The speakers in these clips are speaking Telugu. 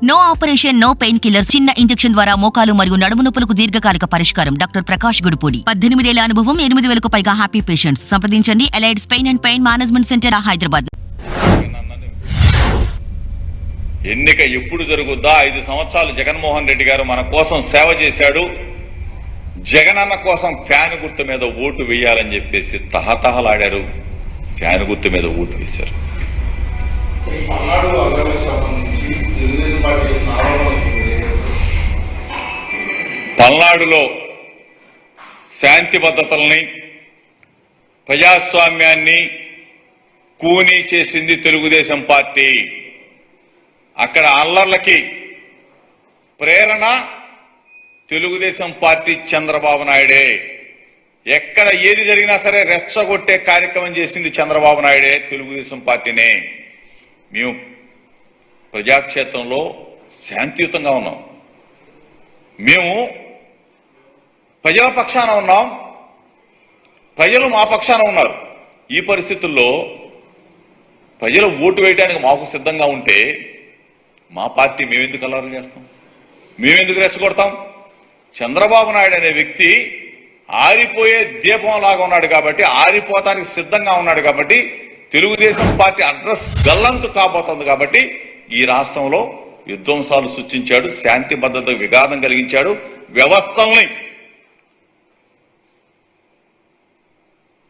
No operation, no pain killer. చిన్న ఇంజెక్షన్ ద్వారా మోకాలు మరియు నడుము నొప్పులకు దీర్ఘకాలిక పరిష్కారం. డాక్టర్ ప్రకాష్ గుడిపూడి. 18 ఏళ్ల అనుభవం, 8,000కు పైగా హ్యాపీ పేషెంట్స్. సంప్రదించండి. Allied's pain and pain management centre, Hyderabad. ఎన్నిక ఎప్పుడు జరుగుద్దా? 5 సంవత్సరాలు జగన్మోహన్ రెడ్డి గారు మన కోసం సేవ చేశాడు. జగనన్న కోసం ఫ్యాన్ గుర్తు మీద ఓటు వేయాలని చెప్పేసి తహతహలాడారు. ఫ్యాన్ గుర్తు మీద ఓటు వేశారు. పల్నాడులో శాంతి భద్రతల్ని, ప్రజాస్వామ్యాన్ని కూనీ చేసింది తెలుగుదేశం పార్టీ. అక్కడ అల్లర్లకి ప్రేరణ తెలుగుదేశం పార్టీ, చంద్రబాబు నాయుడే. ఎక్కడ ఏది జరిగినా సరే రెచ్చగొట్టే కార్యక్రమం చేసింది చంద్రబాబు నాయుడే, తెలుగుదేశం పార్టీనే. మేము ప్రజాక్షేత్రంలో శాంతియుతంగా ఉన్నాం. మేము ప్రజల పక్షాన ఉన్నాం, ప్రజలు మా పక్షాన ఉన్నారు. ఈ పరిస్థితుల్లో ప్రజలు ఓటు వేయడానికి మాకు సిద్ధంగా ఉంటే మా పార్టీ మేమెందుకు అల్లర్లు చేస్తాం? మేమెందుకు రెచ్చగొడతాం? చంద్రబాబు నాయుడు అనే వ్యక్తి ఆరిపోయే దీపం లాగా ఉన్నాడు కాబట్టి, ఆరిపోతానికి సిద్ధంగా ఉన్నాడు కాబట్టి, తెలుగుదేశం పార్టీ అడ్రస్ గల్లంతు కాబోతోంది కాబట్టి ఈ రాష్ట్రంలో విధ్వంసాలు సృష్టించాడు, శాంతి భద్రతకు విఘాతం కలిగించాడు.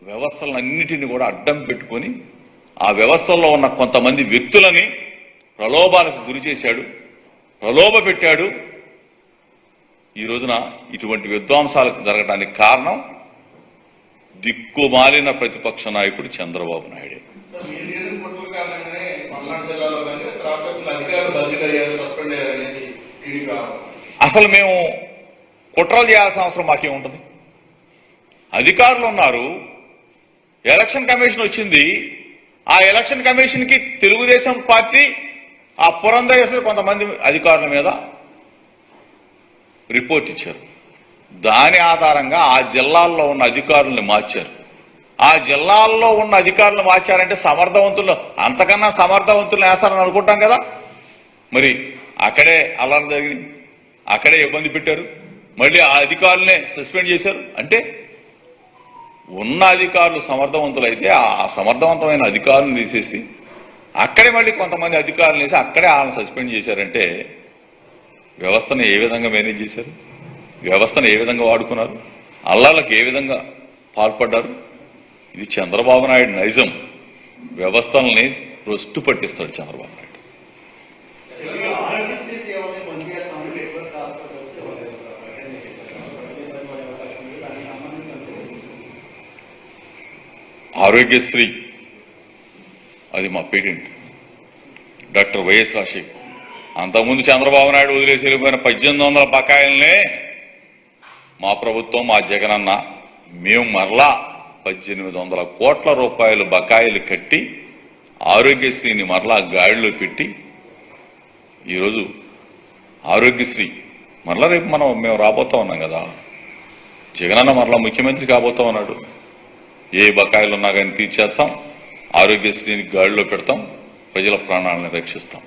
వ్యవస్థలన్నిటిని కూడా అడ్డం పెట్టుకొని ఆ వ్యవస్థల్లో ఉన్న కొంతమంది వ్యక్తులని ప్రలోభాలకు గురి చేశాడు, ప్రలోభ పెట్టాడు. ఈ రోజున ఇటువంటి విధ్వంసాలకు జరగడానికి కారణం దిక్కుమాలిన ప్రతిపక్ష నాయకుడు చంద్రబాబు నాయుడే. అసలు మేము కుట్రలు చేయాల్సిన అవసరం మాకేముంటుంది? అధికారులు ఉన్నారు, ఎలక్షన్ కమిషన్ వచ్చింది. ఆ ఎలక్షన్ కమిషన్ కి తెలుగుదేశం పార్టీ ఆ పురంధరేశ్వరి కొంతమంది అధికారుల మీద రిపోర్ట్ ఇచ్చారు. దాని ఆధారంగా ఆ జిల్లాల్లో ఉన్న అధికారులను మార్చారు. ఆ జిల్లాల్లో ఉన్న అధికారులు మార్చారంటే సమర్థవంతులు, అంతకన్నా సమర్థవంతులు వేస్తారని అనుకుంటాం కదా. మరి అక్కడే అల్లర్లు జరిగింది, అక్కడే ఇబ్బంది పెట్టారు, మళ్ళీ ఆ అధికారులనే సస్పెండ్ చేశారు. అంటే ఉన్న అధికారులు సమర్థవంతులు అయితే ఆ సమర్థవంతమైన అధికారులను తీసేసి అక్కడే మళ్ళీ కొంతమంది అధికారులు వేసి అక్కడే వాళ్ళని సస్పెండ్ చేశారంటే వ్యవస్థను ఏ విధంగా మేనేజ్ చేశారు? వ్యవస్థను ఏ విధంగా వాడుకున్నారు? అల్లాలకు ఏ విధంగా పాల్పడ్డారు? ఇది చంద్రబాబు నాయుడు నైజం. వ్యవస్థల్ని రొస్టు పట్టిస్తాడు చంద్రబాబు నాయుడు. ఆరోగ్యశ్రీ అది మా పేటెంట్. డాక్టర్ వైఎస్ రాజశేఖర్ అంతకుముందు చంద్రబాబు నాయుడు వదిలేసి వెళ్ళిపోయిన 1800 బకాయిలనే మా ప్రభుత్వం, మా జగనన్న మేము మరలా 1800 కోట్ల రూపాయలు బకాయిలు కట్టి ఆరోగ్యశ్రీని మరలా గాడిలో పెట్టి ఈరోజు ఆరోగ్యశ్రీ మరలా రేపు మేము రాబోతా ఉన్నాం కదా. జగనన్న మరలా ముఖ్యమంత్రి కాబోతా ఉన్నాడు. ఏ బకాయిలు ఉన్నా కానీ తీర్చేస్తాం, ఆరోగ్యశ్రీని గాడిలో పెడతాం, ప్రజల ప్రాణాలను రక్షిస్తాం.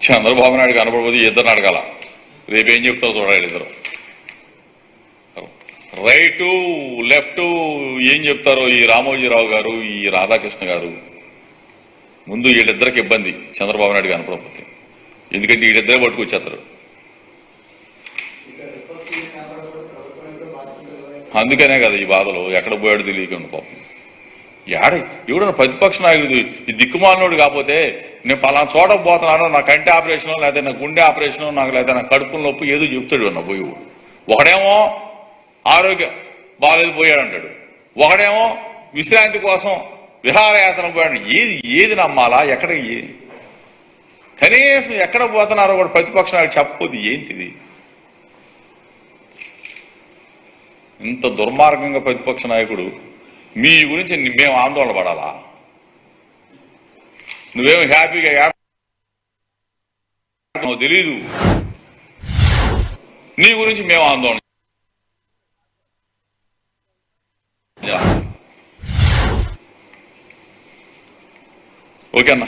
చంద్రబాబు నాయుడు కనపడబోదు, ఇద్దరిని అడగాల. రేపేం చెప్తారో చూడాలి. ఇద్దరు రైటు లెఫ్ట్ ఏం చెప్తారో ఈ రామోజీరావు గారు, ఈ రాధాకృష్ణ గారు. ముందు వీళ్ళిద్దరికి ఇబ్బంది చంద్రబాబు నాయుడు కనపడకపోతే, ఎందుకంటే వీళ్ళిద్దరే పట్టుకొచ్చేస్తారు. అందుకనే కదా ఈ బాధలు. ఎక్కడ పోయాడు తెలియకుండా పాపం. ఎవడన్నా ప్రతిపక్ష నాయకుడు ఈ దిక్కుమాలినోడు కాకపోతే నేను పలానా చోట పోతున్నాను, నా కంటి ఆపరేషన్ లేదా నా గుండె ఆపరేషన్, నాకు లేదా నా కడుపు నొప్పి ఏదో చెప్తాడు అన్న పోయి. ఒకడేమో ఆరోగ్యం బాగాలేదు పోయాడంటాడు, ఒకడేమో విశ్రాంతి కోసం విహారయాత్ర పోయాడు. ఏది నమ్మాలా? ఎక్కడ కనీసం ఎక్కడ పోతున్నారో కూడా ప్రతిపక్ష నాయకుడు చెప్పదు. ఏంటిది ఇంత దుర్మార్గంగా? ప్రతిపక్ష నాయకుడు మీ గురించి మేము ఆందోళన పడాలా? నువ్వేమో హ్యాపీగా తెలీదు, నీ గురించి మేము ఆందోళన. ఓకేనా.